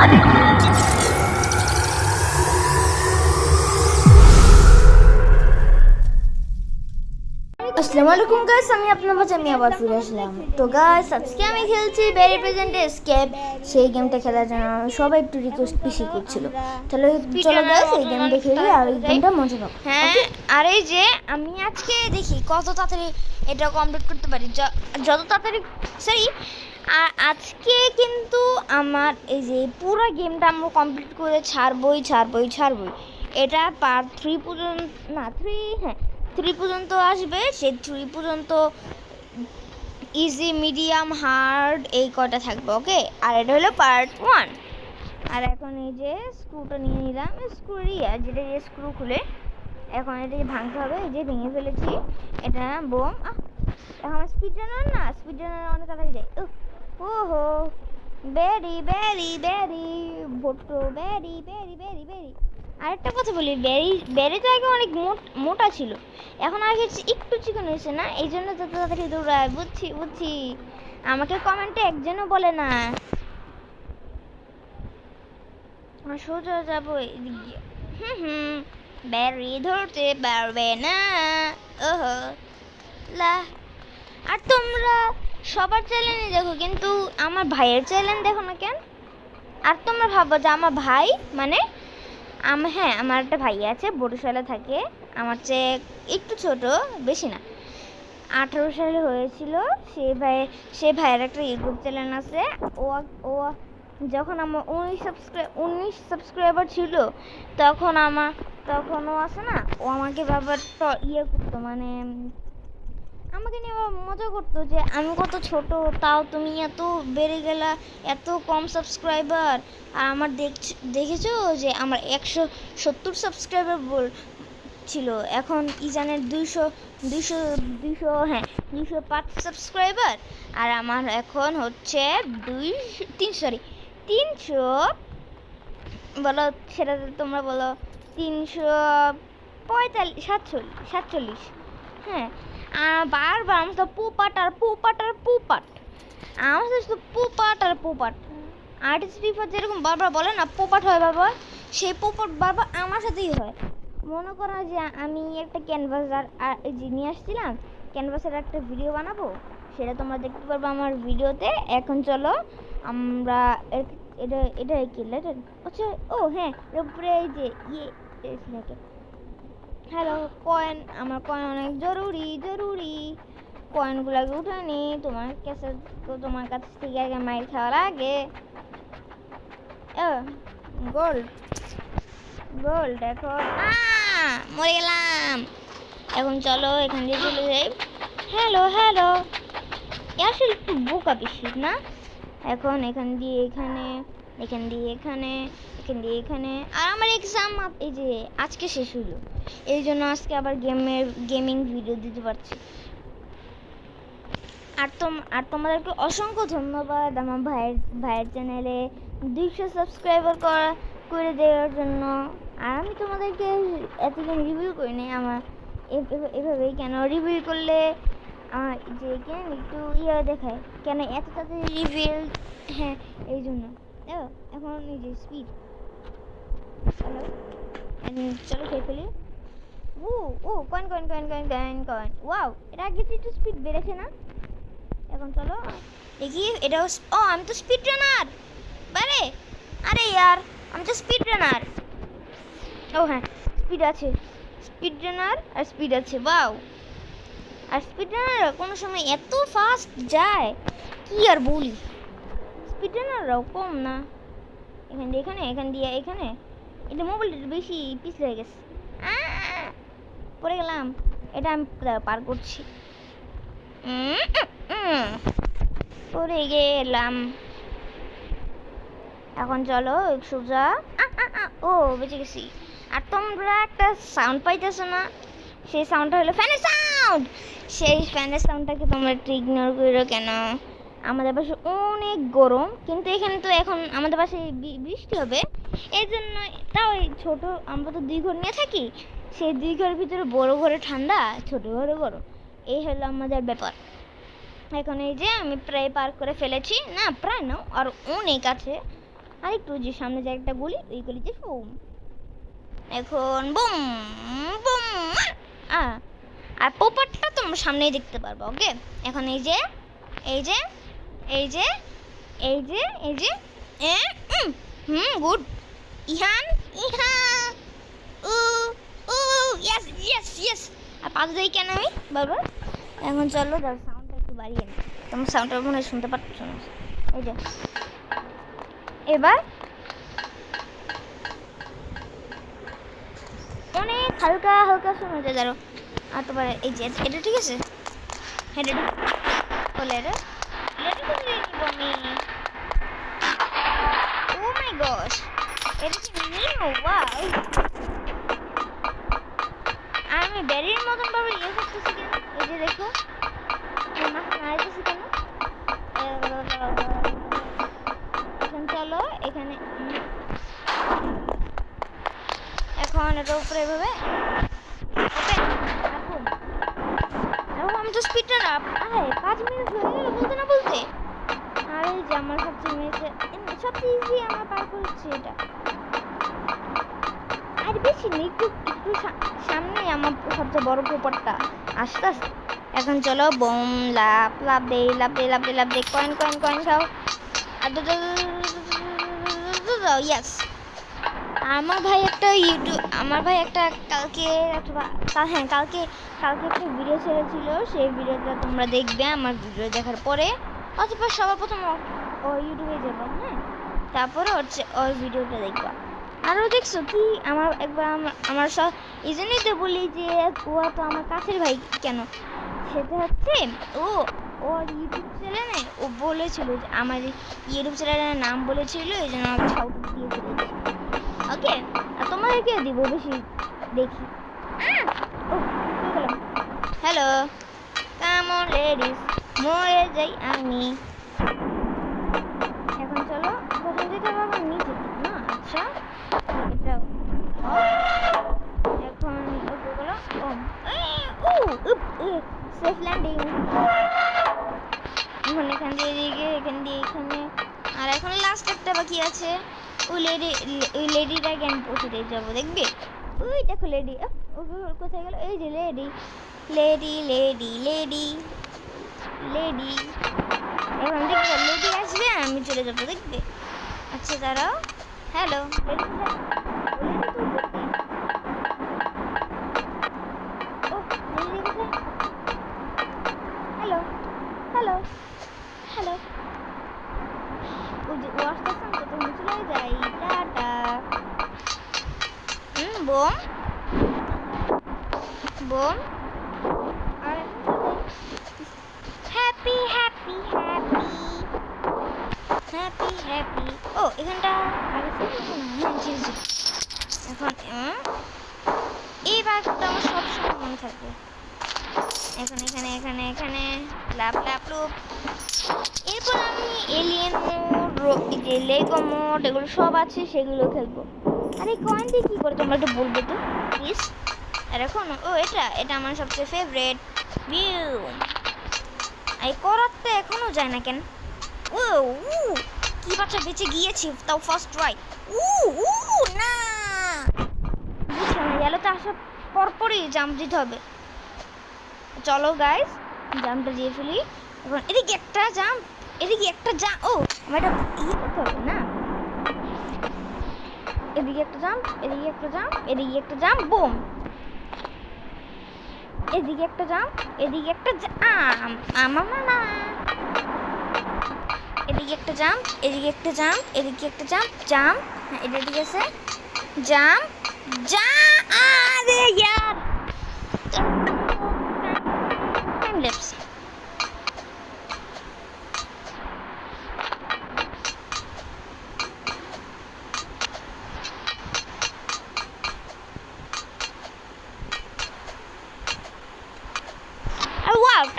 আসসালামু আলাইকুম গাইস, আমি আপনার মাঝে আমি আবার ফিরে আসলাম। তো গাইস, আজকে আমি খেলছি ভেরি প্রেজেন্ট এসকেপ। সেই গেমটা খেলার জন্য সবাই একটু রিকোয়েস্ট বেশি করছিল। তাহলে চলো গাইস, এই গেমটা খেলি আর এই গেমটা মজা নাও। হ্যাঁ, আর এই যে আমি আজকে দেখি কত তাড়াতাড়ি এটা কমপ্লিট করতে পারি, যত তাড়াতাড়ি সরি। আর আজকে কিন্তু আমার এই যে পুরো গেমটা আমরা কমপ্লিট করে ছাড়বই। এটা পার্ট 3 পর্যন্ত না 3 পর্যন্ত আসবে। সেই 3 পর্যন্ত ইজি, মিডিয়াম, হার্ড এই কটা থাকবে, ওকে। আর এটা হলো পার্ট 1। আর এখন এই যে স্ক্রুটা নিয়ে নিলাম, স্ক্রু যেটা স্ক্রু খুলে এখন এটা ভাঙতে হবে। এই যে ভেঙে ফেলেছি এটা, বোম। এখন স্পিড রানার অনেক তাড়াতাড়ি যায়। ওহো, বেরি ভোটো, বেরি। আরেকটা কথা বলি, বেরি তো আগে অনেক মোটা ছিল, এখন আর একটু চিকন হয়েছে না, এই জন্য যত তাড়াতাড়ি দৌড়ায়। বুঝছি। আমাকে কমেন্টে একজনও বলে না সোজা যাবো এদিক দিয়ে। বেরি ধরতে পারবে না। ওহো লা। আর তোমরা সবার চ্যানেলে দেখো, কিন্তু আমার ভাইয়ের চ্যানেল দেখো না কেন? আর তোমরা ভাবো যে আমার ভাই মানে হ্যাঁ, আমার একটা ভাই আছে, বরিশালে থাকে, আমার চেয়ে একটু ছোট, বেশি না। 18 সালে হয়েছিল। সে ভাইয়ের একটা ইউটিউব চ্যানেল আছে। ও যখন আমার 19 সাবস্ক্রাইবার ছিল, তখন ও আছে না, ও আমাকে ব্যাপারটা করতো, মানে আমাকে নিয়ে মজা করতো যে আমি কত ছোট, তাও তুমি এত বেড়ে গেলা, এত কম সাবস্ক্রাইবার। আর আমার দেখেছো যে আমার 170 সাবস্ক্রাইবার ছিল, এখন ইজানের 205 সাবস্ক্রাইবার। আর আমার এখন হচ্ছে 300 বলো, সেটা তোমরা বলো, 347। হ্যাঁ, আর বারবার আমার তো পোপাট। আমার তো পোপাট আর্টিস্ট রিফার যেরকম বারবার বলে না পোপাট হয় বারবার, সেই পোপাট বারবার আমার সাথেই হয়। মনে করো যে আমি একটা ক্যানভাস আর নিয়ে আসছিলাম, ক্যানভাসের একটা ভিডিও বানাবো, সেটা তোমরা দেখতে পারবো আমার ভিডিওতে। এখন চলো আমরা এটা কি লেটার, আচ্ছা ও হ্যাঁ, উপরে এই যে হ্যালো কয়েন, আমার কয়েন অনেক জরুরি। কয়েনগুলোকে উঠে নি, তোমার কাছ থেকে আগে মাইর খাওয়ার আগে। গোল্ড এখন মরে গেলাম। এখন চলো এখান দিয়ে চলে যাই। হ্যালো আসলে একটু বোকা বেশি না। এখন এখান দিয়ে এখানে আর আমার এক্সাম এই যে আজকে শেষ হলো, এই জন্য আজকে আবার গেমিং ভিডিও দিতে পারছি। আর তোমাদেরকে অসংখ্য ধন্যবাদ আমার ভাইয়ের চ্যানেলে 200 সাবস্ক্রাইবার করে দেওয়ার জন্য। আর আমি তোমাদেরকে এতদিন রিভিউ করিনি, আমার এভাবেই কেন রিভিউ করলে যে কেন একটু দেখায় কেন এত তাড়াতাড়ি রিভিউ, হ্যাঁ এই জন্য। এখন এই যে স্পিড, চলো খেয়ে ফেলি। কয়েন ওয়াও, এটা আগে একটু স্পিড বেড়েছে না? এখন চলো দেখি এটাও। আমি তো স্পিড রানার, আরে ইয়ার, আমি তো স্পিড রানার। হ্যাঁ, স্পিড রানার আর স্পিড আছে, ওয়াও। আর স্পিড রানার কোনো সময় এত ফাস্ট যায় কি আর বলি, স্পিড রানাররাও কম না। এখানে এটা মোবাইলটা বেশি পিছলে হয়ে গেছে, পড়ে গেলাম। এটা আমি পার করছি, পড়ে গেলাম। এখন চলো সোজা, বেঁচে গেছি। আর তোমরা একটা সাউন্ড পাইতেছো না, সেই সাউন্ডটা হলো ফ্যানের সাউন্ড। সেই ফ্যানের সাউন্ডটাকে তোমরা একটু ইগনোর করো কেন? আমাদের পাশে অনেক গরম, কিন্তু এখানে তো এখন আমাদের পাশে বৃষ্টি হবে, এই জন্য তাও ছোট, আমরা তো 2 ঘর নিয়ে থাকি, সেই 2 ঘরের ভিতরে বড় ঘরে ঠান্ডা, ছোট ঘরে গরম, এই হলো আমাদের ব্যাপার। এখন এই যে আমি প্রায় পার করে ফেলেছি, না প্রায় না, আর অনেক আছে। আর একটু যে সামনে যে একটা গলি, ওই গলিতে বুম। এখন বুম বুম। আর পোপারটা তোমরা সামনেই দেখতে পারবে। ওকে, এখন এই যে এই যে এই যে এই যে এই যে গুড। ইহান ইহা উ উ ইয়েস ইয়েস ইয়েস। আর পাঁচ যাই কেন আমি বারবার। এখন চলো তার সাউন্ডটা একটু বাড়িয়ে নি, তোমার সাউন্ডটা মনে হয় শুনতে পাচ্ছ না। এই যে এবার অনেক হালকা হালকা শোনা যায়। ধরো আর তোমার এই যে এটা ঠিক আছে, হ্যাঁ রেডি বলে রে রেডি করে নিব আমি। ও মাই গড, এটা কি নিউ? ওয়াও, আমি ব্যারির মতন ভাবে ইয়ে করতেছি কেন? এই যে দেখো মাথা নাড়াইতেছি কেন? এখন চলো এখানে, এখন এটা উপরে এভাবে আমি তো স্পিডটা আপ। আরে 5 মিনিট হয়ে গেল বলতে না বলতে। আর এই যে আমার সবচেয়ে ইজি আমার পার করেছি এটা। আর বেশি নেই, একটু একটু সামনে আমার সবচেয়ে বড় পেপারটা আস্তে আস্তে। এখন চলো বোম লাভ লাভ দে লাভ দে লাভ দে লাভ দে, কয়েন কয়েন কয়েন খাও। ইয়াস, আমার ভাই একটা কালকে কালকে একটা ভিডিও ছেড়েছিল, সেই ভিডিওটা তোমরা দেখবে আমার ভিডিও দেখার পরে, অথবা সবার প্রথম ওর ইউটিউবে যাবো। হ্যাঁ, তারপরে হচ্ছে ওর ভিডিওটা দেখবা। আরও দেখছো কি একবার আমার সব এই জন্যই তো বলি যে ও তো আমার কাছের ভাই কেন, সেটা হচ্ছে ওর ইউটিউব চ্যানেলে ও বলেছিল যে আমার ইউটিউব চ্যানেলের নাম বলেছিল, এই জন্য আমাকে সাউট দিয়েছিল। ওকে, আর তোমাদেরকেও দিব বেশি দেখি। হ্যালো কামন লেডিস, মরে যাই আমি। এখন চলো প্রথম যেতে পারবো নিচে না? আচ্ছা এটা এখন ওগুলো সেফ ল্যান্ডিং। এখন এখান দিয়ে এদিকে, এখান দিয়ে এখানে। আর এখন লাস্ট একটা বাকি আছে, ওই লেডিটা জ্ঞান পৌঁছে দিয়ে যাবো, দেখবে? ওই দেখো লেডি, কোথায় গেল? এই যে lady lady lady lady lady. এখন দেখবে লেডি আসবে, আমি চলে যাবো, দেখবে? আচ্ছা দাঁড়াও। হ্যালো হ্যালো হ্যালো হ্যালো, ওই যে ও আসতেছে না, তো চলে যাই। টাটা। বোম বোম। আর happy happy happy happy happy. ও এখানটা আগে এখন এই বাঘটা আমার সবসময় মনে থাকবে। এখন এখানে এখানে এখানে লাভ লাভ লুপ। এরপর আমি এলিয়েন মোড, যে লেগো মোড, এগুলো সব আছে, সেগুলো খেলবো। আর এই কয়েন দিয়ে কী করে তোমরা একটু বলবে তো প্লিজ। আর এখন এটা আমার সবচেয়ে ফেভারিট ভিউ। এই করার তো এখনো যায় না কেন? কি বাচ্চা বেঁচে গিয়েছি, তাও ফার্স্ট ট্রাই। না বুঝছো না, গেলোতে আসার পরপরই জাম্প দিতে হবে। চলো গাইস, জাম্পটা দিয়ে ফেলি। এখন এদিকে একটা জাম্প, এদিকে একটা জাম্প। আমার এটা ইয়ে করতে হবে না? এদিকে একটা জাম্প, এদিকে একটা জাম্প, এদিকে একটা জাম্প, বুম। এদিকে একটা জাম্প, এদিকে একটা আমার না, এদিকে একটা জাম্প, এদিকে একটা জাম্প, এদিকে একটা জাম্প, জাম্প। হ্যাঁ এটা ঠিক আছে, জাম্প আরে ইয়ার টাইম ল্যাপস।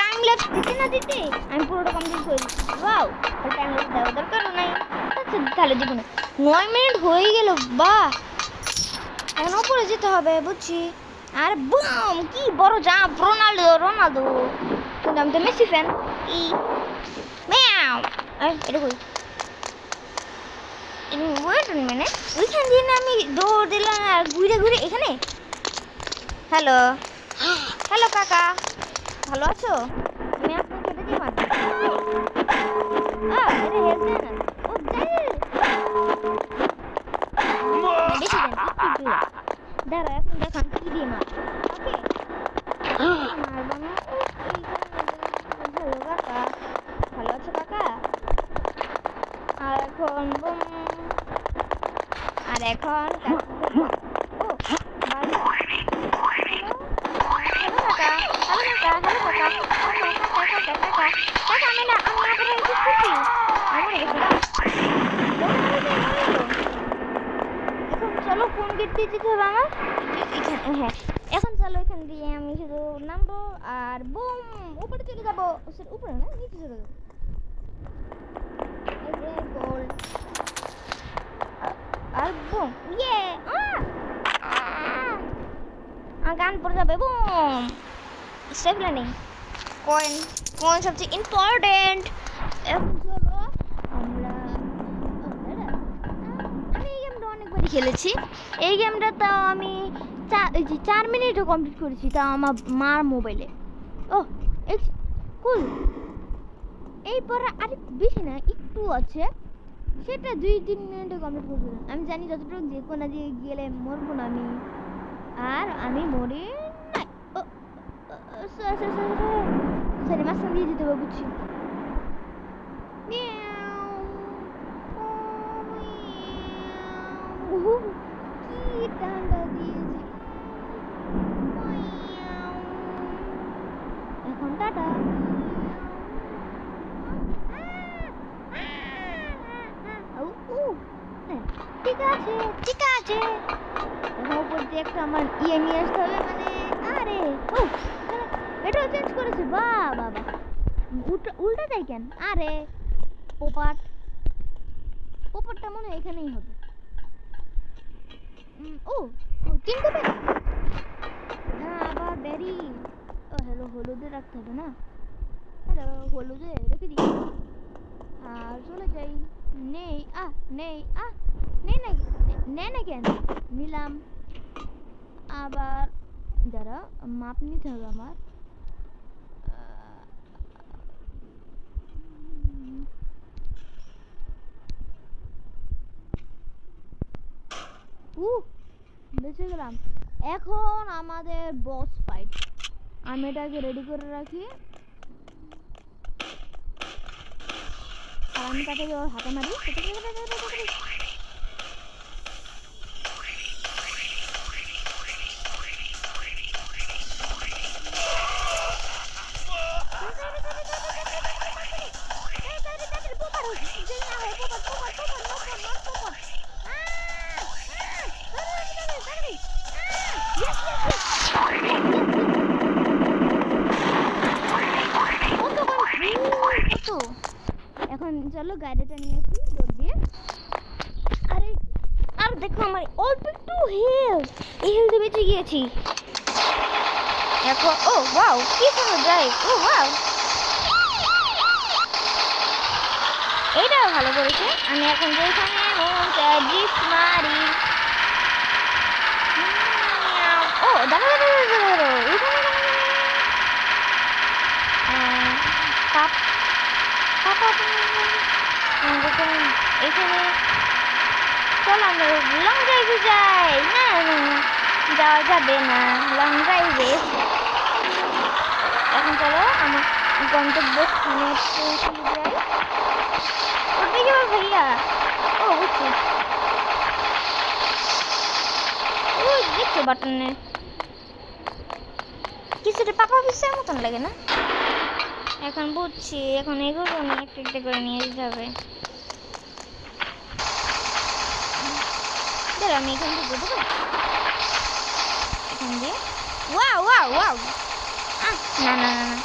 টাইম ল্যাপস দিতে না দিতে আমি পুরোটা কমপ্লিট করে দিচ্ছি। ওয়াও, টাইম ল্যাপস দেওয়ার দরকারও নাই। আচ্ছা তাহলে দিব না। 9 মিনিট হয়ে গেল, বাহ। এখন ওপরে যেতে হবে, বুঝছি। আর বুম, কি বড় জাম্প, রোনালদো। কিন্তু আমি তো মেসি ফ্যান। এটা কই? ওয়েট মিনিট, ওইখান দিয়ে না আমি দৌড় দিলাম আর ঘুরে ঘুরে এখানে। হ্যালো হ্যালো কাকা, ভালো আছো? আমি আপনাকে এটা দিয়ে মারছি। এটা হেল্প দেয় না। ও যাই বেশি দেন, একটু দাঁড়া, এখন দেখান কি দিয়ে মার। ওকে মারবো না। হ্যালো কাকা, ভালো আছো কাকা? আর এখন বুম, আর এখন ও হ্যালো কাকা, হ্যালো কাকা, হ্যালো কাকা, কাকা আমি না আপনার খুঁজতেছি। আমার গেছে না। এখন চলো কোন গেট দিয়ে যেতে হবে আমার? এখানে, হ্যাঁ এখন চলো এখান দিয়ে আমি শুধু নামবো আর বুম উপরে চলে যাবো। উপরে না, নিচে চলে যাবো। এই যে গোল আর বুম, ইয়ে গান পড়ে যাবে। Broom, safe landing. Coin, coin সবচেয়ে ইম্পর্টেন্ট। এখন চলো আমরা, আমি এই গেমটা অনেকবারই খেলেছি। এই গেমটা তাও আমি 4 মিনিটও কমপ্লিট করেছি, তাও আমার মার মোবাইলে। ও কুল, এই পরে আর বেশি না, একটু আছে, সেটা 2-3 মিনিটে কমপ্লিট করবো। আমি জানি যতটুকু যে কোনো দিয়ে গেলে মরবো না আমি, আর আমি মরি নাই। সরি মাঝখান দিয়ে যেতে হবে, বুঝছি। কি ডান্ডা দিয়েছি। এখন টাটা। ঠিক আছে ঠিক আছে, উপর দিয়ে একটা আমার ইয়ে নিয়ে আসতে হবে, মানে আরে ও এটাও চেঞ্জ করেছে। বাবা উল্টা যায় কেন? আরে পোপাট, পোপাটটা মনে হয় এখানেই হবে। ও 3টে ব্যাগ, আবার বেরি। ও হ্যালো, হলুদে রাখতে হবে না? হ্যালো হলুদে রেখে দিই আর চলে যাই। নেই নেই নেই না, নেই না কেন? নিলাম। আবার দাঁড়া, মাপ নিতে হবে আমার। বেঁচে গেলাম। এখন আমাদের বস ফাইট। আমি এটাকে রেডি করে রাখি আর আমি তাকে ওর হাতে মারি। এখন চলো গাড়িটা নিয়ে আসি দৌড় দিয়ে। আরে আর দেখো আমার অল্প একটু হেলথ, এই হেলথে বেঁচে গিয়েছি এখন। ও ওয়াও, কি সুন্দর ড্রাইভ। ও ওয়াও, এইটাও ভালো করেছে। আমি এখন যেখানে জিপ মারি। ও দেখো দেখো দেখো এখানে এখানে চলো আমরা লং ড্রাইভে যাই। না যাওয়া যাবে না লং ড্রাইভে। এখন চলো আমার গন্তব্যস্থানে পৌঁছে যাই। ওটা কি আমার ভাইয়া? ও বুঝছি, ও দেখছো বাটনে কিছুটা পাপা পিসের মতন লাগে না? এখন বুঝছি, এখন এগুলো একটা একটা করে নিয়ে যেতে হবে। আমি এখান থেকে দেবো, এখান দিয়ে। ওয়াও ওয়াও ওয়াও, না না না না,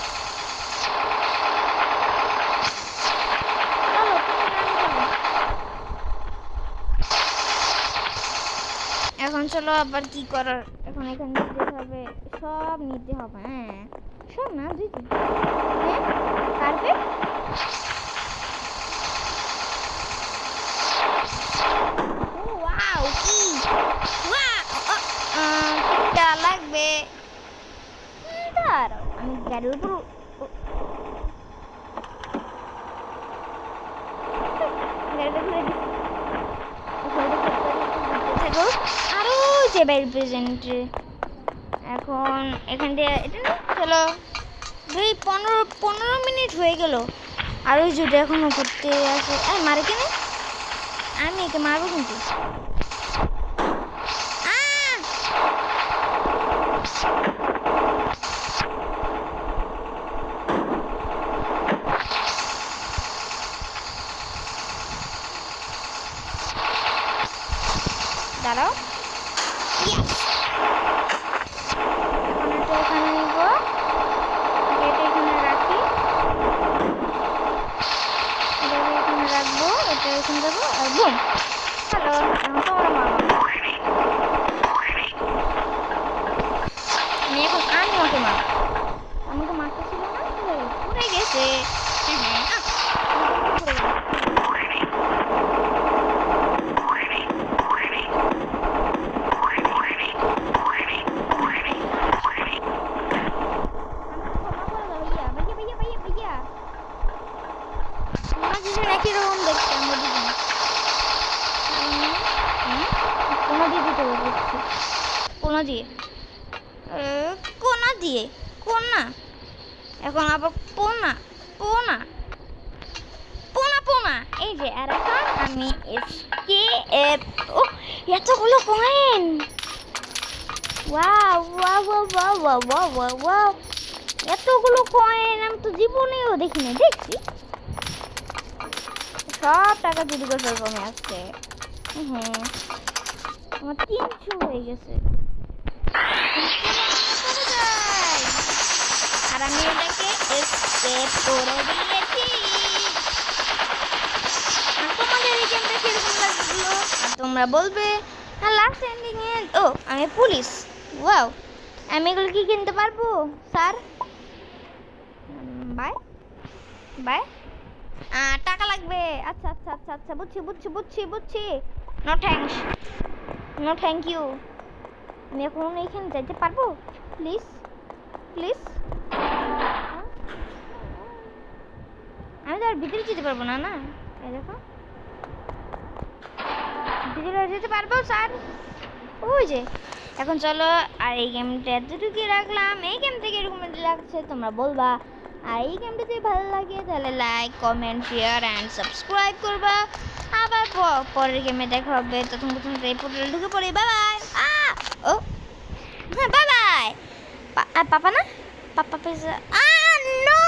এখন চলো আবার কি করার। এখন এখান থেকে যেতে হবে, সব নিতে হবে। হ্যাঁ সব না দিতে, হ্যাঁ কার্পেট লাগবে। দাঁড়াও, আমি গাড়ির উপর গাড়িটা ঘুরে দিচ্ছি। থাকো আরো যে বাইরে প্রেজেন্টে এখন এখান দিয়ে এটা না, চলো ভাই 15 মিনিট হয়ে গেল আর ওই জুটে এখনো করতে আছে। মারে কেন? আমি একে মারবো কিন্তু। দাঁড়াও, এখন এটা এখানে নিব, এটা এখানে রাখি, এটা এখানে রাখবো, এটা এখানে যাবো আর বুম। হ্যালো, এখন তোমরা মারো। আমি ওকে মারো, আমাকে মারতে ছিল না, পড়ে গেছে। একই রকম দেখতে আমরা দুজন। কোনা দিয়ে দিতে বলছি, কোনা দিয়ে, কোনা দিয়ে, কোনা এখন আবার পোনা পোনা পোনা পোনা। এই যে আর এখন আমি এসকেপ। ও এতগুলো coin! Wow wow wow wow wow wow wow, এতগুলো কয়েন আমি তো জীবনেও দেখিনি। দেখছি সব টাকা চুরি করে ফেলবো আমি আজকে। আমার 300 হয়ে গেছে আর আমি এটাকে এসকেপ করে দিয়েছি। আর তোমাদের এই গেমটা কিরকম লাগলো আর তোমরা বলবে। আর লাস্ট এন্ডিং এ আমি পুলিশ। ওয়াও, আমি এগুলো কি কিনতে পারবো স্যার? Bye bye. টাকা লাগবে। আচ্ছা আচ্ছা আচ্ছা আচ্ছা, বুঝছি বুঝছি বুঝছি বুঝছি। No thanks, no thank you. আমি এখন এইখানে যাইতে পারবো? Please please. আমি তো আর ভিতরে যেতে পারবো না। না এই দেখো, ভিতরে যেতে পারবো স্যার? ওই যে এখন চলো। আর এই গেমটা এতটুকু রাখলাম। এই গেম থেকে এরকম লাগছে তোমরা বলবা। আর এই গেমটা যদি ভালো লাগে তাহলে like comment share and subscribe করবা। আবার পরের গেমে দেখা হবে। তখন পর্যন্ত এই পোর্টালে ঢুকে পড়ি। Bye bye. ও হ্যাঁ, বাই বাই। পাপা না, পাপা পেয়েছে। নো